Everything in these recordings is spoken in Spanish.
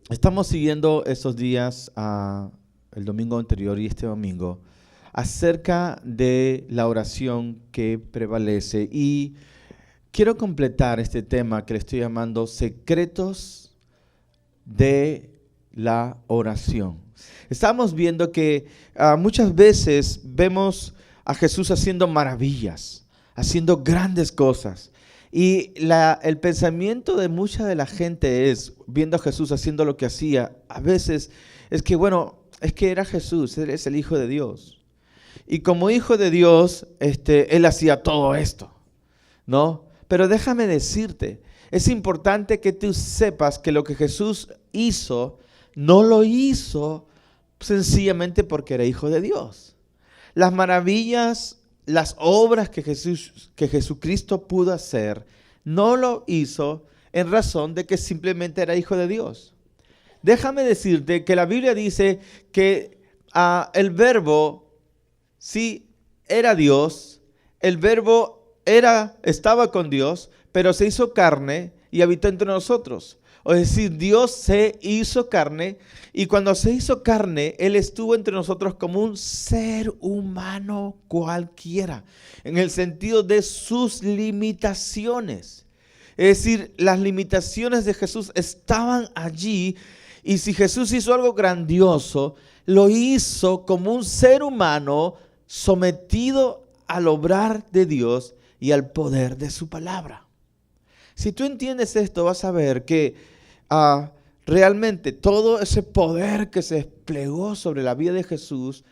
Estamos siguiendo estos días, el domingo anterior y este domingo, acerca de la oración que prevalece. Y quiero completar este tema que le estoy llamando secretos de la oración. Estamos viendo que muchas veces vemos a Jesús haciendo maravillas, haciendo grandes cosas. Y el pensamiento de mucha de la gente es, viendo a Jesús haciendo lo que hacía, a veces es que, bueno, es que era Jesús, Él es el Hijo de Dios. Y como Hijo de Dios, Él hacía todo esto, ¿no? Pero déjame decirte, es importante que tú sepas que lo que Jesús hizo, no lo hizo sencillamente porque era Hijo de Dios. Las maravillas, las obras que Jesucristo pudo hacer, no lo hizo en razón de que simplemente era Hijo de Dios. Déjame decirte que la Biblia dice que el Verbo sí era Dios, el Verbo estaba con Dios, pero se hizo carne y habitó entre nosotros. Es decir, Dios se hizo carne y cuando se hizo carne, Él estuvo entre nosotros como un ser humano cualquiera, en el sentido de sus limitaciones. Es decir, las limitaciones de Jesús estaban allí y si Jesús hizo algo grandioso, lo hizo como un ser humano sometido al obrar de Dios y al poder de su palabra. Si tú entiendes esto, vas a ver que realmente todo ese poder que se desplegó sobre la vida de Jesús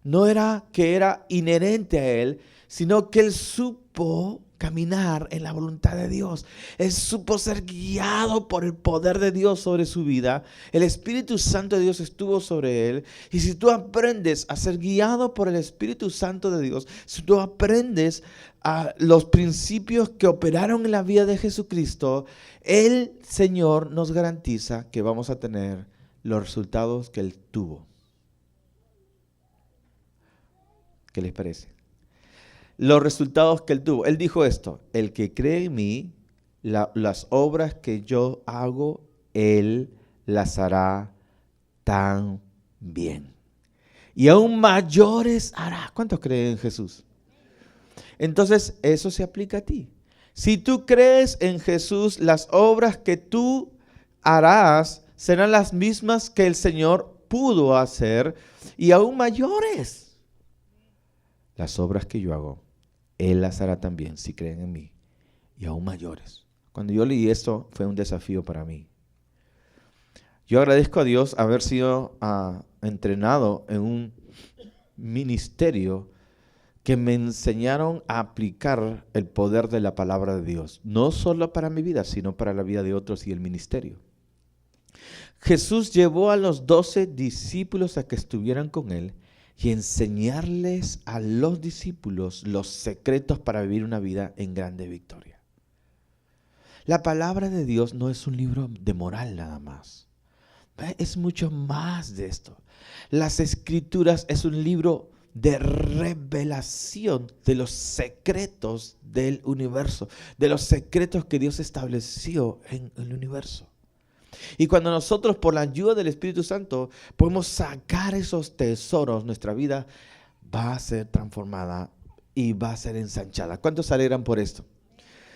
no era que era inherente a Él, sino que Él supo caminar en la voluntad de Dios. Él supo ser guiado por el poder de Dios sobre su vida. El Espíritu Santo de Dios estuvo sobre Él. Y si tú aprendes a ser guiado por el Espíritu Santo de Dios, si tú aprendes a los principios que operaron en la vida de Jesucristo, el Señor nos garantiza que vamos a tener los resultados que Él tuvo. ¿Qué les parece? Los resultados que Él tuvo. Él dijo esto: el que cree en mí, las obras que yo hago, Él las hará también. Y aún mayores hará. ¿Cuántos creen en Jesús? Entonces, eso se aplica a ti. Si tú crees en Jesús, las obras que tú harás serán las mismas que el Señor pudo hacer y aún mayores. Las obras que yo hago, Él las hará también si creen en mí y aún mayores. Cuando yo leí esto fue un desafío para mí. Yo agradezco a Dios haber sido entrenado en un ministerio que me enseñaron a aplicar el poder de la palabra de Dios, no solo para mi vida, sino para la vida de otros y el ministerio. Jesús llevó a los 12 discípulos a que estuvieran con Él y enseñarles a los discípulos los secretos para vivir una vida en grande victoria. La palabra de Dios no es un libro de moral nada más. Es mucho más de esto. Las Escrituras es un libro de revelación de los secretos del universo, de los secretos que Dios estableció en el universo. Y cuando nosotros, por la ayuda del Espíritu Santo, podemos sacar esos tesoros, nuestra vida va a ser transformada y va a ser ensanchada. ¿Cuántos se alegran por esto?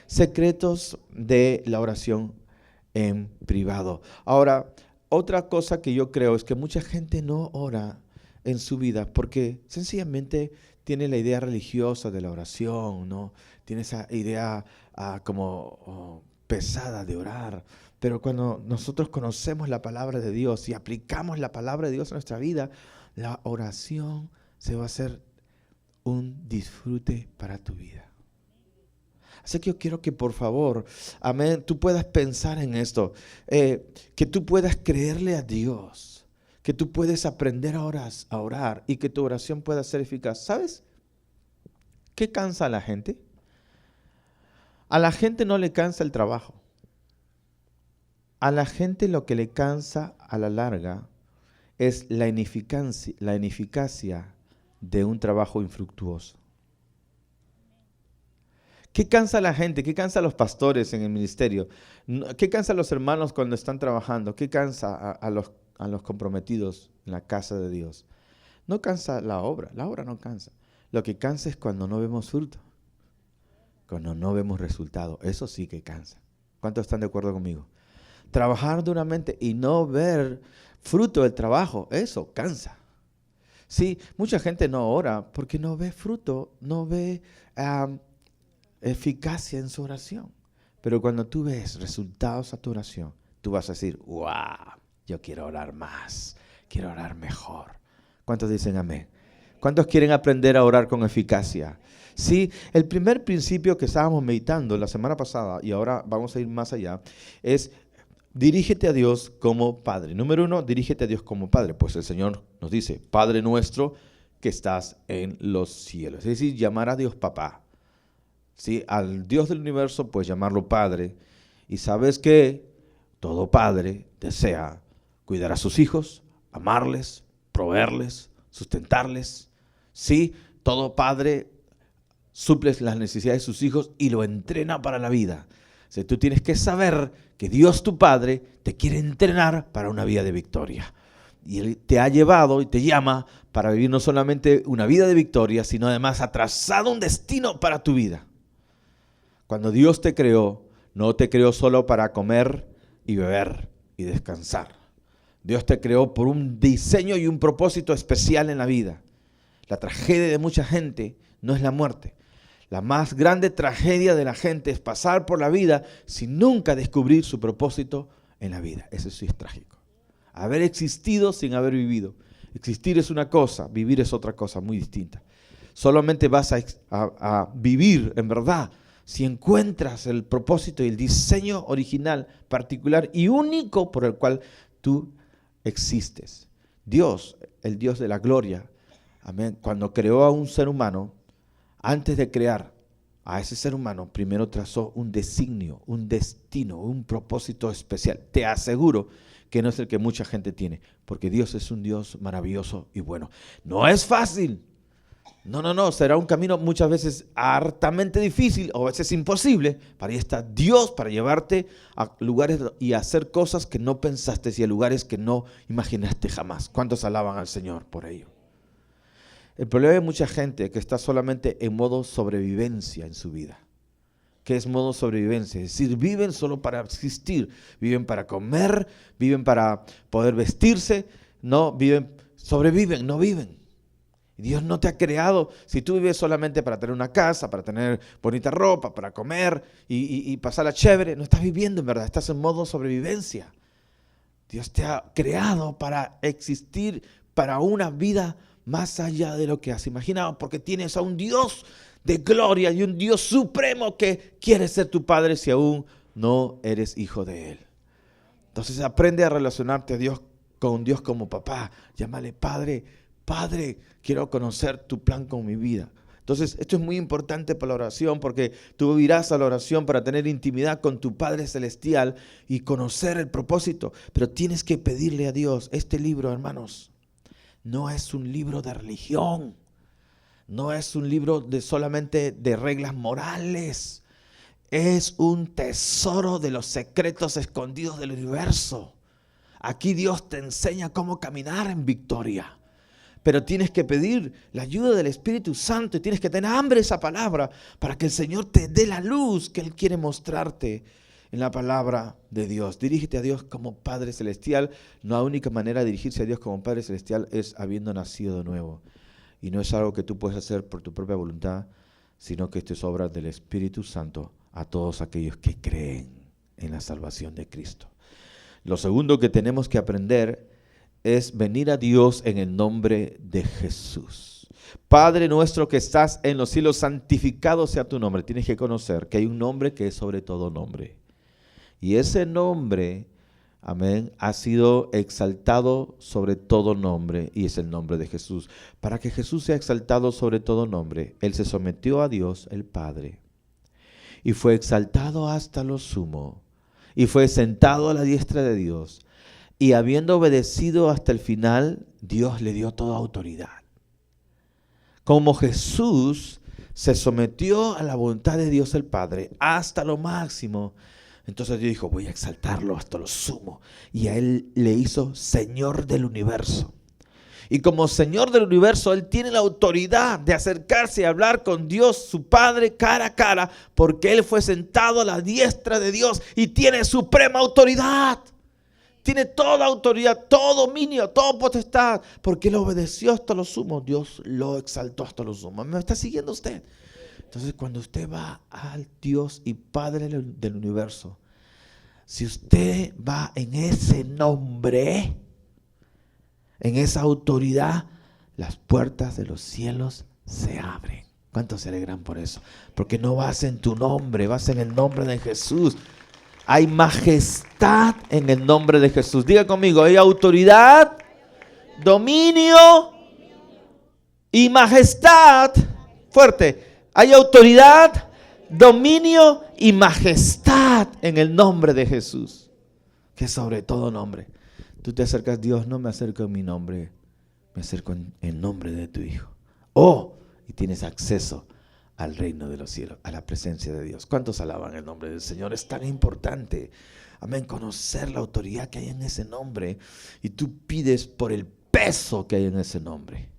Secretos de la oración en privado. Ahora, otra cosa que yo creo es que mucha gente no ora en su vida porque sencillamente tiene la idea religiosa de la oración, ¿no? Tiene esa idea pesada de orar. Pero cuando nosotros conocemos la palabra de Dios y aplicamos la palabra de Dios a nuestra vida, la oración se va a hacer un disfrute para tu vida. Así que yo quiero que por favor, amén, tú puedas pensar en esto, que tú puedas creerle a Dios, que tú puedes aprender a orar y que tu oración pueda ser eficaz. ¿Sabes qué cansa a la gente? A la gente no le cansa el trabajo. A la gente lo que le cansa a la larga es la ineficacia de un trabajo infructuoso. ¿Qué cansa a la gente? ¿Qué cansa a los pastores en el ministerio? ¿Qué cansa a los hermanos cuando están trabajando? ¿Qué cansa a los comprometidos en la casa de Dios? No cansa la obra no cansa. Lo que cansa es cuando no vemos fruto, cuando no vemos resultado. Eso sí que cansa. ¿Cuántos están de acuerdo conmigo? Trabajar duramente y no ver fruto del trabajo, eso cansa. Sí, mucha gente no ora porque no ve fruto, no ve eficacia en su oración. Pero cuando tú ves resultados a tu oración, tú vas a decir, wow, yo quiero orar más, quiero orar mejor. ¿Cuántos dicen amén? ¿Cuántos quieren aprender a orar con eficacia? Sí, el primer principio que estábamos meditando la semana pasada, y ahora vamos a ir más allá, es dirígete a Dios como Padre. Número 1, dirígete a Dios como Padre. Pues el Señor nos dice, Padre nuestro que estás en los cielos. Es decir, llamar a Dios papá. ¿Sí? Al Dios del universo, pues llamarlo Padre. Y sabes que todo padre desea cuidar a sus hijos, amarles, proveerles, sustentarles. Sí, todo padre suple las necesidades de sus hijos y lo entrena para la vida. O sea, tú tienes que saber que Dios tu Padre te quiere entrenar para una vida de victoria. Y Él te ha llevado y te llama para vivir no solamente una vida de victoria, sino además ha trazado un destino para tu vida. Cuando Dios te creó, no te creó solo para comer y beber y descansar. Dios te creó por un diseño y un propósito especial en la vida. La tragedia de mucha gente no es la muerte. La más grande tragedia de la gente es pasar por la vida sin nunca descubrir su propósito en la vida. Eso sí es trágico. Haber existido sin haber vivido. Existir es una cosa, vivir es otra cosa muy distinta. Solamente vas a vivir en verdad si encuentras el propósito y el diseño original, particular y único por el cual tú existes. Dios, el Dios de la gloria, amén, cuando creó a un ser humano, antes de crear a ese ser humano, primero trazó un designio, un destino, un propósito especial. Te aseguro que no es el que mucha gente tiene, porque Dios es un Dios maravilloso y bueno. No es fácil. No, será un camino muchas veces hartamente difícil o a veces imposible. Para ahí está Dios, para llevarte a lugares y a hacer cosas que no pensaste y a lugares que no imaginaste jamás. ¿Cuántos alaban al Señor por ello? El problema de mucha gente es que está solamente en modo sobrevivencia en su vida. ¿Qué es modo sobrevivencia? Es decir, viven solo para existir, viven para comer, viven para poder vestirse, sobreviven, no viven. Dios no te ha creado, si tú vives solamente para tener una casa, para tener bonita ropa, para comer y pasarla chévere, no estás viviendo en verdad, estás en modo sobrevivencia. Dios te ha creado para existir, para una vida más allá de lo que has imaginado, porque tienes a un Dios de gloria y un Dios supremo que quiere ser tu Padre si aún no eres hijo de Él. Entonces aprende a relacionarte con Dios como papá. Llámale Padre, Padre, quiero conocer tu plan con mi vida. Entonces esto es muy importante para la oración porque tú irás a la oración para tener intimidad con tu Padre Celestial y conocer el propósito. Pero tienes que pedirle a Dios. Este libro, hermanos, no es un libro de religión, no es un libro solamente de reglas morales, es un tesoro de los secretos escondidos del universo. Aquí Dios te enseña cómo caminar en victoria, pero tienes que pedir la ayuda del Espíritu Santo y tienes que tener hambre de esa palabra para que el Señor te dé la luz que Él quiere mostrarte en la palabra de Dios. Dirígete a Dios como Padre Celestial. La única manera de dirigirse a Dios como Padre Celestial es habiendo nacido de nuevo. Y no es algo que tú puedes hacer por tu propia voluntad, sino que esto es obra del Espíritu Santo a todos aquellos que creen en la salvación de Cristo. Lo segundo que tenemos que aprender es venir a Dios en el nombre de Jesús. Padre nuestro que estás en los cielos, santificado sea tu nombre. Tienes que conocer que hay un nombre que es sobre todo nombre. Y ese nombre, amén, ha sido exaltado sobre todo nombre y es el nombre de Jesús. Para que Jesús sea exaltado sobre todo nombre, Él se sometió a Dios el Padre y fue exaltado hasta lo sumo y fue sentado a la diestra de Dios. Y habiendo obedecido hasta el final, Dios le dio toda autoridad. Como Jesús se sometió a la voluntad de Dios el Padre hasta lo máximo. Entonces Dios dijo, voy a exaltarlo hasta lo sumo. Y a Él le hizo Señor del universo. Y como Señor del universo, Él tiene la autoridad de acercarse y hablar con Dios, su Padre, cara a cara, porque Él fue sentado a la diestra de Dios y tiene suprema autoridad. Tiene toda autoridad, todo dominio, toda potestad, porque Él obedeció hasta lo sumo. Dios lo exaltó hasta lo sumo. ¿Me está siguiendo usted? Entonces, cuando usted va al Dios y Padre del universo, si usted va en ese nombre, en esa autoridad, las puertas de los cielos se abren. ¿Cuántos se alegran por eso? Porque no vas en tu nombre, vas en el nombre de Jesús. Hay majestad en el nombre de Jesús. Diga conmigo, hay autoridad, dominio y majestad. Fuerte. Hay autoridad, dominio y majestad en el nombre de Jesús, que es sobre todo nombre. Tú te acercas, Dios, no me acerco en mi nombre, me acerco en el nombre de tu Hijo. Y tienes acceso al reino de los cielos, a la presencia de Dios. ¿Cuántos alaban el nombre del Señor? Es tan importante, amén, conocer la autoridad que hay en ese nombre. Y tú pides por el peso que hay en ese nombre,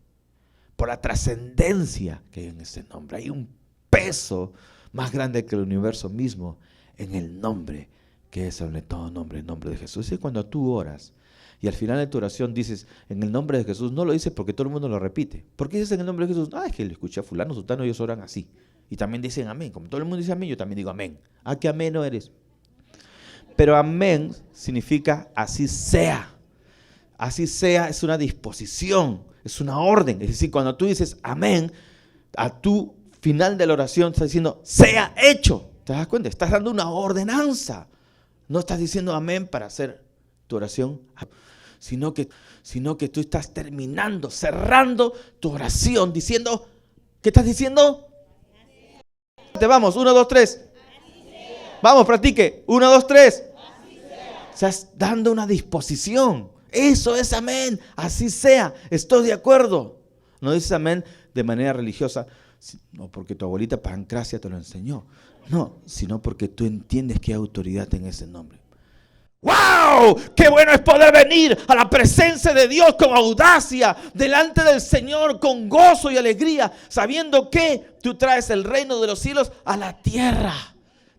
por la trascendencia que hay en ese nombre. Hay un peso más grande que el universo mismo en el nombre, que es sobre todo nombre, el nombre de Jesús. Y cuando tú oras y al final de tu oración dices en el nombre de Jesús, no lo dices porque todo el mundo lo repite. ¿Por qué dices en el nombre de Jesús? Es que le escuché a fulano, sultano, ellos oran así. Y también dicen amén. Como todo el mundo dice amén, yo también digo amén. ¿Qué amén no eres? Pero amén significa así sea. Así sea es una disposición, es una orden. Es decir, cuando tú dices amén, a tu final de la oración estás diciendo sea hecho. ¿Te das cuenta? Estás dando una ordenanza. No estás diciendo amén para hacer tu oración, sino que tú estás terminando, cerrando tu oración, diciendo, ¿qué estás diciendo? Te vamos, 1, 2, 3. Vamos, practique. 1, 2, 3. Estás dando una disposición. Eso es amén. Así sea. Estoy de acuerdo. No dices amén de manera religiosa, no porque tu abuelita Pancracia te lo enseñó. No, sino porque tú entiendes que hay autoridad en ese nombre. ¡Wow! ¡Qué bueno es poder venir a la presencia de Dios con audacia, delante del Señor con gozo y alegría, sabiendo que tú traes el reino de los cielos a la tierra!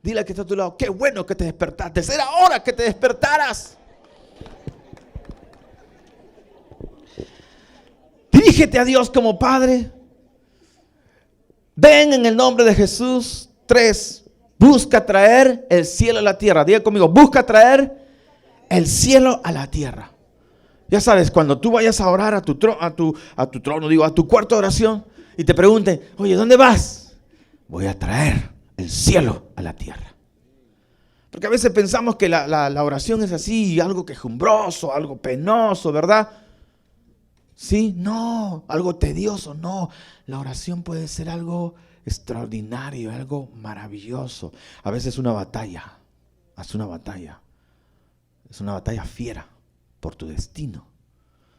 Dile al que está a tu lado, ¡qué bueno que te despertaste! ¡Era hora que te despertaras! Dirígete a Dios como Padre. Ven en el nombre de Jesús. 3. Busca traer el cielo a la tierra. Diga conmigo, busca traer el cielo a la tierra. Ya sabes, cuando tú vayas a orar a tu cuarto de oración y te pregunten, oye, ¿dónde vas? Voy a traer el cielo a la tierra. Porque a veces pensamos que la oración es así, algo quejumbroso, algo penoso, ¿verdad? Sí, no, algo tedioso, no. La oración puede ser algo extraordinario, algo maravilloso. A veces es una batalla, es una batalla fiera por tu destino.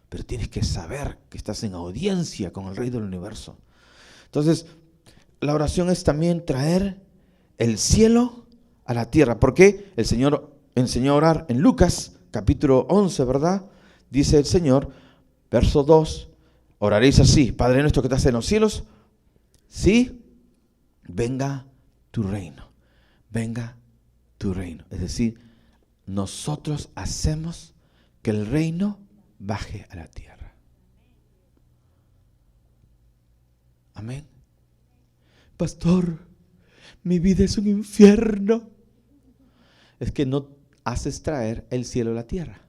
Pero tienes que saber que estás en audiencia con el Rey del Universo. Entonces, la oración es también traer el cielo a la tierra. Porque el Señor enseñó a orar en Lucas, capítulo 11, ¿verdad? Dice el Señor, verso 2, oraréis así: Padre nuestro que estás en los cielos, sí, venga tu reino, venga tu reino. Es decir, nosotros hacemos que el reino baje a la tierra. Amén. Pastor, mi vida es un infierno. Es que no haces traer el cielo a la tierra,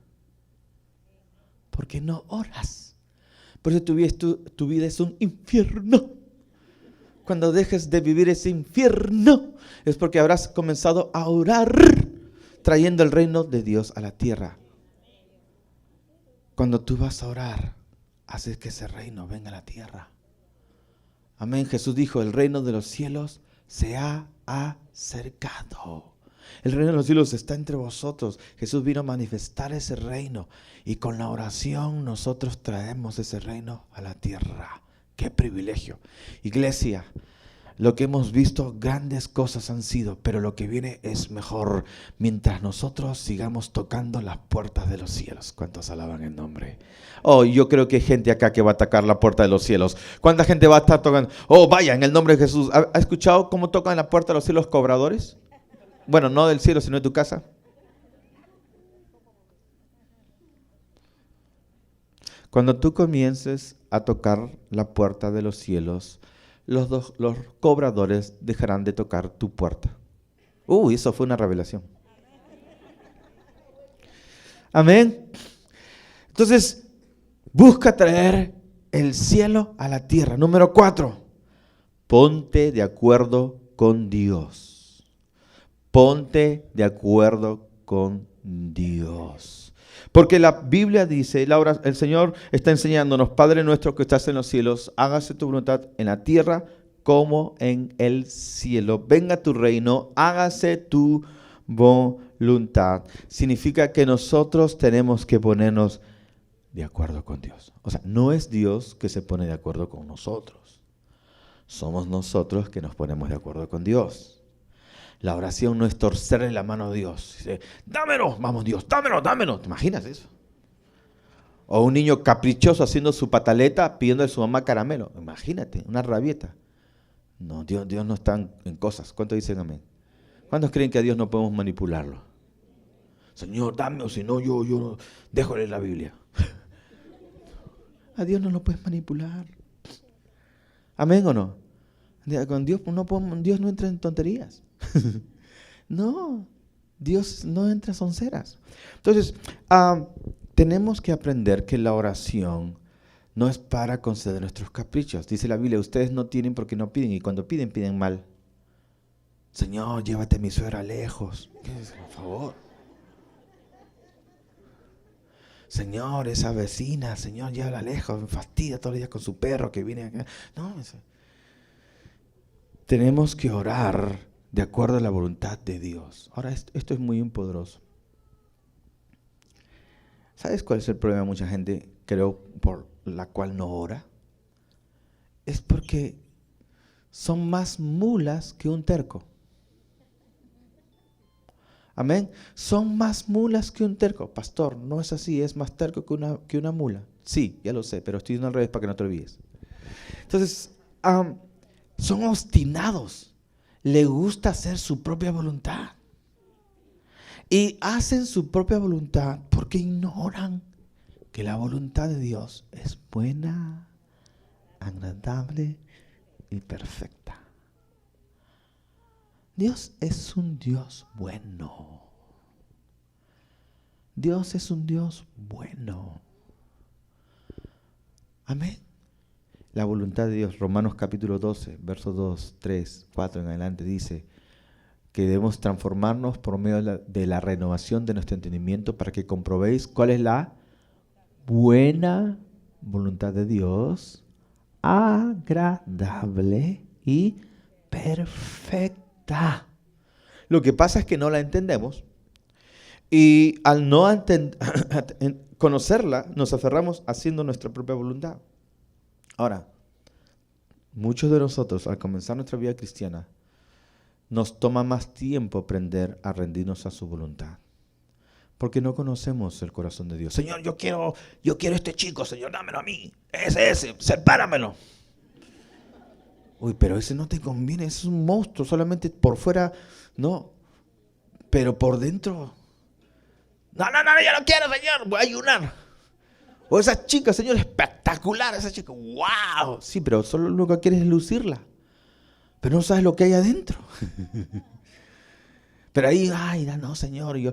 porque no oras. Por eso tu vida es un infierno. Cuando dejes de vivir ese infierno, es porque habrás comenzado a orar, trayendo el reino de Dios a la tierra. Cuando tú vas a orar, haces que ese reino venga a la tierra. Amén. Jesús dijo, el reino de los cielos se ha acercado. El reino de los cielos está entre vosotros. Jesús vino a manifestar ese reino. Y con la oración nosotros traemos ese reino a la tierra. ¡Qué privilegio! Iglesia, Lo que hemos visto, grandes cosas han sido, pero lo que viene es mejor mientras nosotros sigamos tocando las puertas de los cielos. ¿Cuántos alaban el nombre? Oh, yo creo que hay gente acá que va a atacar la puerta de los cielos. ¿Cuánta gente va a estar tocando? Oh, vaya, en el nombre de Jesús. ¿Ha escuchado cómo tocan la puerta de los cielos cobradores? Bueno, no del cielo, sino de tu casa. Cuando tú comiences a tocar la puerta de los cielos, los cobradores dejarán de tocar tu puerta. Eso fue una revelación. Amén. Entonces, busca traer el cielo a la tierra. Número 4, ponte de acuerdo con Dios. Ponte de acuerdo con Dios. Porque la Biblia dice, el Señor está enseñándonos, Padre nuestro que estás en los cielos, hágase tu voluntad en la tierra como en el cielo. Venga tu reino, hágase tu voluntad. Significa que nosotros tenemos que ponernos de acuerdo con Dios. O sea, no es Dios que se pone de acuerdo con nosotros. Somos nosotros que nos ponemos de acuerdo con Dios. La oración no es torcerle la mano a Dios. Dice, dámelo, vamos Dios, dámelo. ¿Te imaginas eso? O un niño caprichoso haciendo su pataleta pidiendo a su mamá caramelo. Imagínate, una rabieta. No, Dios no está en cosas. ¿Cuántos dicen amén? ¿Cuántos creen que a Dios no podemos manipularlo? Señor, dame, o si no, yo dejo leer la Biblia. A Dios no lo puedes manipular. ¿Amén o no? Con Dios Dios no entra en tonterías. No, Dios no entra en sonceras. Entonces, tenemos que aprender que la oración no es para conceder nuestros caprichos. Dice la Biblia, ustedes no tienen porque no piden, y cuando piden, piden mal. Señor, llévate a mi suegra lejos. Por favor. Señor, esa vecina, Señor, llévala lejos, me fastidia todos los días con su perro que viene acá. No, tenemos que orar de acuerdo a la voluntad de Dios. Ahora, esto es muy poderoso. ¿Sabes cuál es el problema de mucha gente, creo, por la cual no ora? Es porque son más mulas que un terco. Amén. Son más mulas que un terco. Pastor, no es así, es más terco que una mula. Sí, ya lo sé, pero estoy diciendo al revés para que no te olvides. Entonces, son obstinados. Le gusta hacer su propia voluntad. Y hacen su propia voluntad porque ignoran que la voluntad de Dios es buena, agradable y perfecta. Dios es un Dios bueno. Dios es un Dios bueno. Amén. La voluntad de Dios, Romanos capítulo 12, versos 2, 3, 4 en adelante, dice que debemos transformarnos por medio de la renovación de nuestro entendimiento para que comprobéis cuál es la buena voluntad de Dios, agradable y perfecta. Lo que pasa es que no la entendemos y al no conocerla nos aferramos haciendo nuestra propia voluntad. Ahora, muchos de nosotros al comenzar nuestra vida cristiana nos toma más tiempo aprender a rendirnos a su voluntad. Porque no conocemos el corazón de Dios. Señor, yo quiero este chico, Señor, dámelo a mí. Ese, sepáramelo. Uy, pero ese no te conviene, ese es un monstruo, solamente por fuera, no. Pero por dentro, no, yo no quiero, Señor, voy a ayunar. O esa chica, Señor, espectacular, esa chica, wow. Sí, pero solo lo que quieres es lucirla. Pero no sabes lo que hay adentro. Pero ahí, no, Señor. Y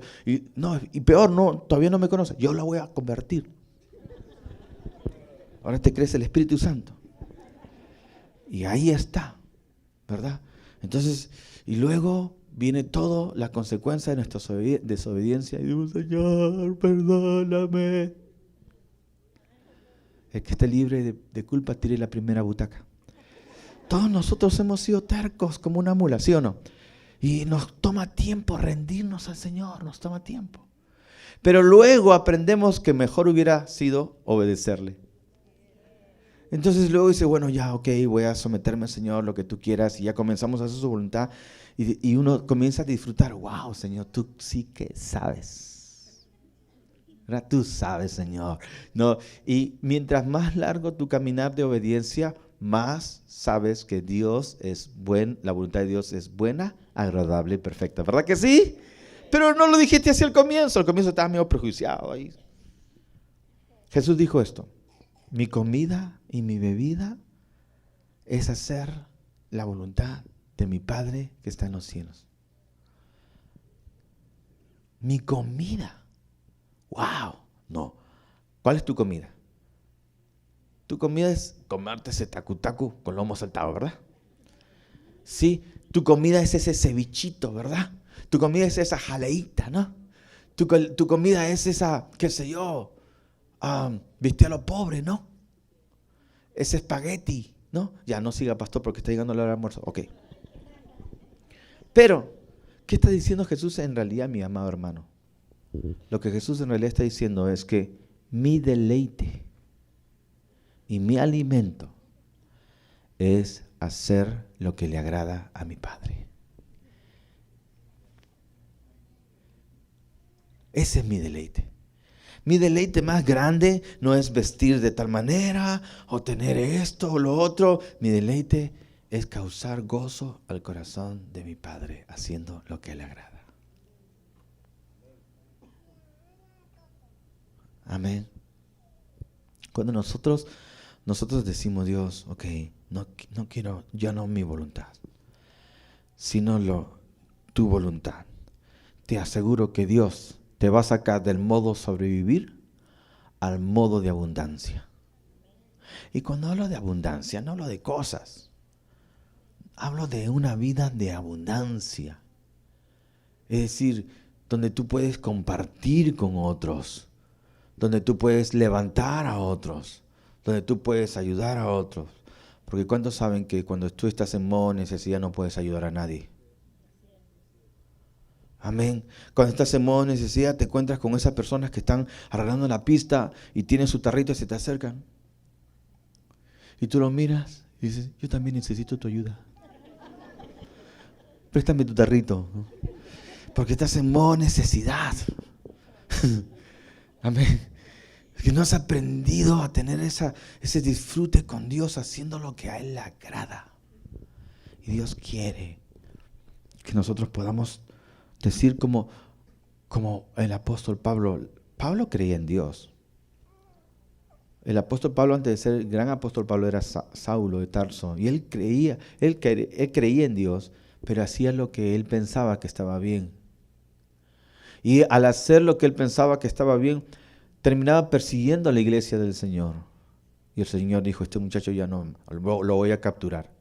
peor, no, todavía no me conoce. Yo la voy a convertir. Ahora te crees el Espíritu Santo. Y ahí está, ¿verdad? Entonces, y luego viene todo la consecuencia de nuestra desobediencia. Y digo, Señor, perdóname. El que esté libre de culpa tire la primera butaca. Todos nosotros hemos sido tercos como una mula, ¿sí o no? Y nos toma tiempo rendirnos al Señor, nos toma tiempo. Pero luego aprendemos que mejor hubiera sido obedecerle. Entonces luego dice, bueno, ya, ok, voy a someterme al Señor, lo que tú quieras, y ya comenzamos a hacer su voluntad, y uno comienza a disfrutar, wow, Señor, tú sí que sabes, ¿verdad? Tú sabes, Señor, ¿no? Y mientras más largo tu caminar de obediencia, más sabes que Dios es buen, la voluntad de Dios es buena, agradable y perfecta, ¿verdad que sí? Pero no lo dijiste así al comienzo estabas medio prejuiciado ahí. Jesús dijo esto: mi comida y mi bebida es hacer la voluntad de mi Padre que está en los cielos. Mi comida. ¡Wow! No. ¿Cuál es tu comida? Tu comida es comerte ese tacu-tacu con lomo saltado, ¿verdad? Sí, tu comida es ese cevichito, ¿verdad? Tu comida es esa jaleíta, ¿no? Tu comida es esa, qué sé yo, viste a lo pobre, ¿no? Ese espagueti, ¿no? Ya no siga, pastor, porque está llegando la hora del almuerzo. Ok. Pero, ¿qué está diciendo Jesús en realidad, mi amado hermano? Lo que Jesús en realidad está diciendo es que mi deleite y mi alimento es hacer lo que le agrada a mi Padre. Ese es mi deleite. Mi deleite más grande no es vestir de tal manera o tener esto o lo otro. Mi deleite es causar gozo al corazón de mi Padre haciendo lo que le agrada. Amén. Cuando nosotros decimos, Dios, ok, no quiero, ya no mi voluntad, sino tu voluntad. Te aseguro que Dios te va a sacar del modo sobrevivir al modo de abundancia. Y cuando hablo de abundancia, no hablo de cosas. Hablo de una vida de abundancia. Es decir, donde tú puedes compartir con otros, donde tú puedes levantar a otros, donde tú puedes ayudar a otros. Porque ¿cuántos saben que cuando tú estás en modo de necesidad no puedes ayudar a nadie? Amén. Cuando estás en modo de necesidad te encuentras con esas personas que están arreglando la pista y tienen su tarrito y se te acercan. Y tú los miras y dices, yo también necesito tu ayuda. Préstame tu tarrito, ¿no? Porque estás en modo necesidad. Amén. Que no has aprendido a tener ese disfrute con Dios haciendo lo que a Él le agrada. Y Dios quiere que nosotros podamos decir como el apóstol Pablo. Pablo creía en Dios. El apóstol Pablo, antes de ser el gran apóstol Pablo, era Saulo de Tarso. Y él creía en Dios, pero hacía lo que él pensaba que estaba bien. Y al hacer lo que él pensaba que estaba bien, terminaba persiguiendo a la iglesia del Señor. Y el Señor dijo, este muchacho ya no, lo voy a capturar.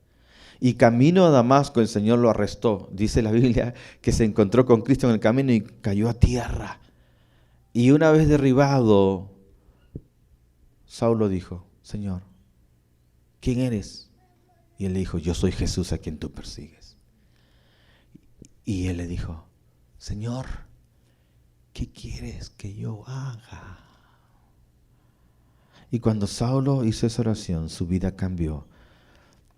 Y camino a Damasco el Señor lo arrestó. Dice la Biblia que se encontró con Cristo en el camino y cayó a tierra. Y una vez derribado, Saulo dijo, Señor, ¿quién eres? Y él le dijo, yo soy Jesús a quien tú persigues. Y él le dijo, Señor, ¿qué quieres que yo haga? Y cuando Saulo hizo esa oración, su vida cambió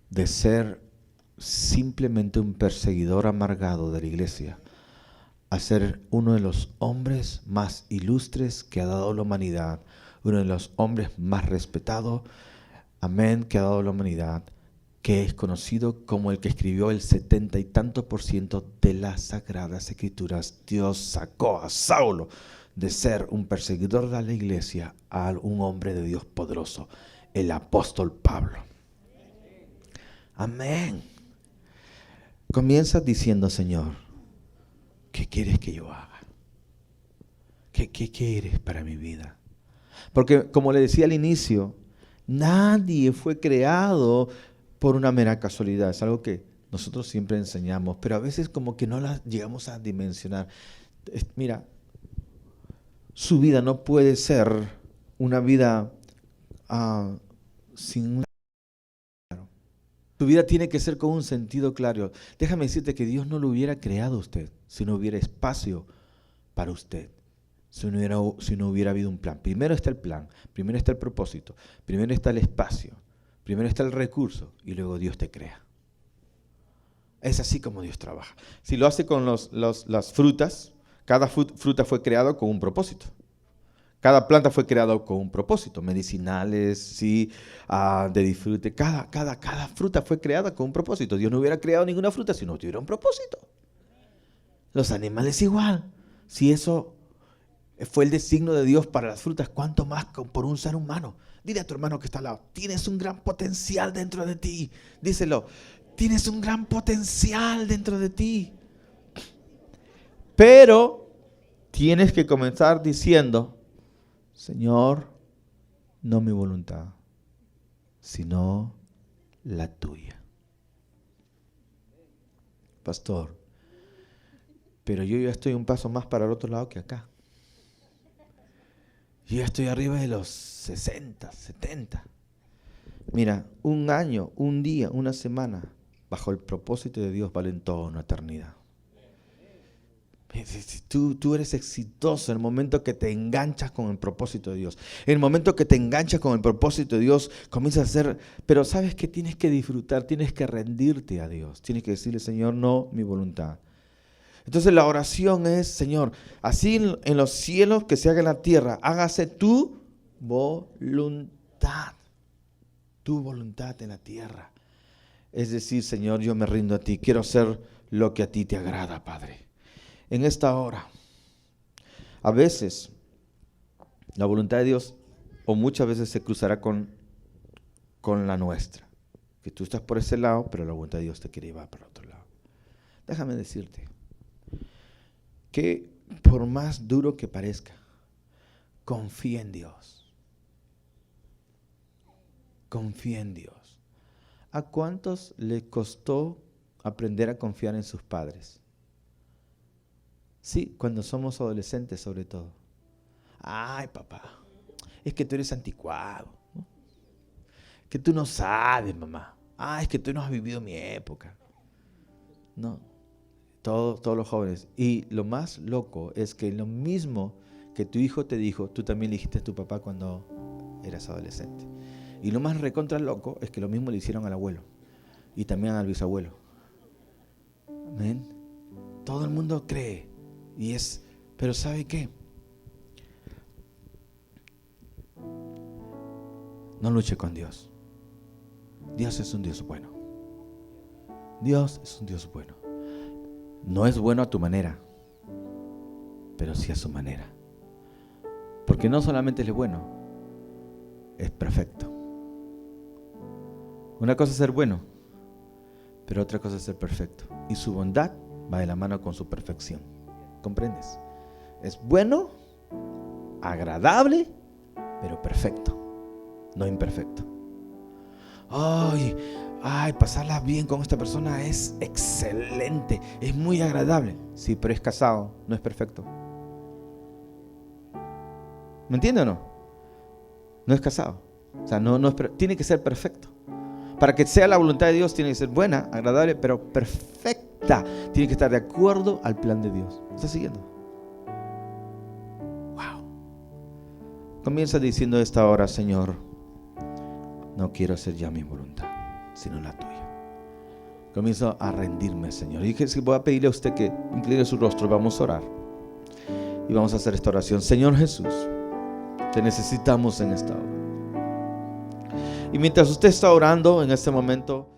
de ser simplemente un perseguidor amargado de la iglesia a ser uno de los hombres más ilustres que ha dado la humanidad, uno de los hombres más respetados, amén, que ha dado la humanidad, que es conocido como el que escribió el 70 y tantos % de las Sagradas Escrituras. Dios sacó a Saulo de ser un perseguidor de la iglesia a un hombre de Dios poderoso, el apóstol Pablo. Amén. Comienza diciendo, Señor, ¿qué quieres que yo haga? ¿Qué quieres para mi vida? Porque como le decía al inicio, nadie fue creado por una mera casualidad. Es algo que nosotros siempre enseñamos, pero a veces como que no la llegamos a dimensionar. Mira, su vida no puede ser una vida sin un... Tu vida tiene que ser con un sentido claro. Déjame decirte que Dios no lo hubiera creado a usted si no hubiera espacio para usted, si no hubiera habido un plan. Primero está el plan, primero está el propósito, primero está el espacio. Primero está el recurso y luego Dios te crea. Es así como Dios trabaja. Si lo hace con las frutas, cada fruta fue creada con un propósito. Cada planta fue creada con un propósito, medicinales, sí, de disfrute. Cada fruta fue creada con un propósito. Dios no hubiera creado ninguna fruta si no tuviera un propósito. Los animales igual. Si eso fue el designio de Dios para las frutas, ¿cuánto más por un ser humano? Dile a tu hermano que está al lado, tienes un gran potencial dentro de ti. Díselo, tienes un gran potencial dentro de ti. Pero tienes que comenzar diciendo, Señor, no mi voluntad, sino la tuya. Pastor, pero yo ya estoy un paso más para el otro lado que acá. Yo ya estoy arriba de los 60, 70. Mira, un año, un día, una semana, bajo el propósito de Dios valen toda una eternidad. Tú eres exitoso en el momento que te enganchas con el propósito de Dios. En el momento que te enganchas con el propósito de Dios, comienzas a hacer, pero sabes que tienes que disfrutar, tienes que rendirte a Dios. Tienes que decirle, Señor, no mi voluntad. Entonces la oración es, Señor, así en los cielos que se haga en la tierra, hágase tu voluntad en la tierra. Es decir, Señor, yo me rindo a ti, quiero hacer lo que a ti te agrada, Padre. En esta hora, a veces la voluntad de Dios o muchas veces se cruzará con la nuestra. Que tú estás por ese lado, pero la voluntad de Dios te quiere llevar para el otro lado. Déjame decirte que por más duro que parezca, confía en Dios. Confía en Dios. ¿A cuántos le costó aprender a confiar en sus padres? Sí, cuando somos adolescentes sobre todo. Ay, papá, es que tú eres anticuado, ¿no? Que tú no sabes, mamá. Ay, es que tú no has vivido mi época. No, todos los jóvenes. Y lo más loco es que lo mismo que tu hijo te dijo, tú también le dijiste a tu papá cuando eras adolescente. Y lo más recontra loco es que lo mismo le hicieron al abuelo y también al bisabuelo. ¿Amén? Todo el mundo cree. Pero ¿sabe qué? No luche con Dios. Dios es un Dios bueno. Dios es un Dios bueno. No es bueno a tu manera, pero sí a su manera. Porque no solamente Él es bueno, es perfecto. Una cosa es ser bueno, pero otra cosa es ser perfecto. Y su bondad va de la mano con su perfección. ¿Comprendes? Es bueno, agradable, pero perfecto, no imperfecto. Ay, pasarla bien con esta persona es excelente, es muy agradable. Sí, pero es casado, no es perfecto. ¿Me entiende o no? No es casado. O sea, no es, tiene que ser perfecto. Para que sea la voluntad de Dios tiene que ser buena, agradable, pero perfecta. Tiene que estar de acuerdo al plan de Dios. ¿Está siguiendo? Wow. Comienza diciendo esta hora, Señor, no quiero hacer ya mi voluntad, sino la tuya. Comienzo a rendirme, Señor. Y voy a pedirle a usted que incline su rostro. Vamos a orar. Y vamos a hacer esta oración. Señor Jesús, te necesitamos en esta hora. Y mientras usted está orando en este momento,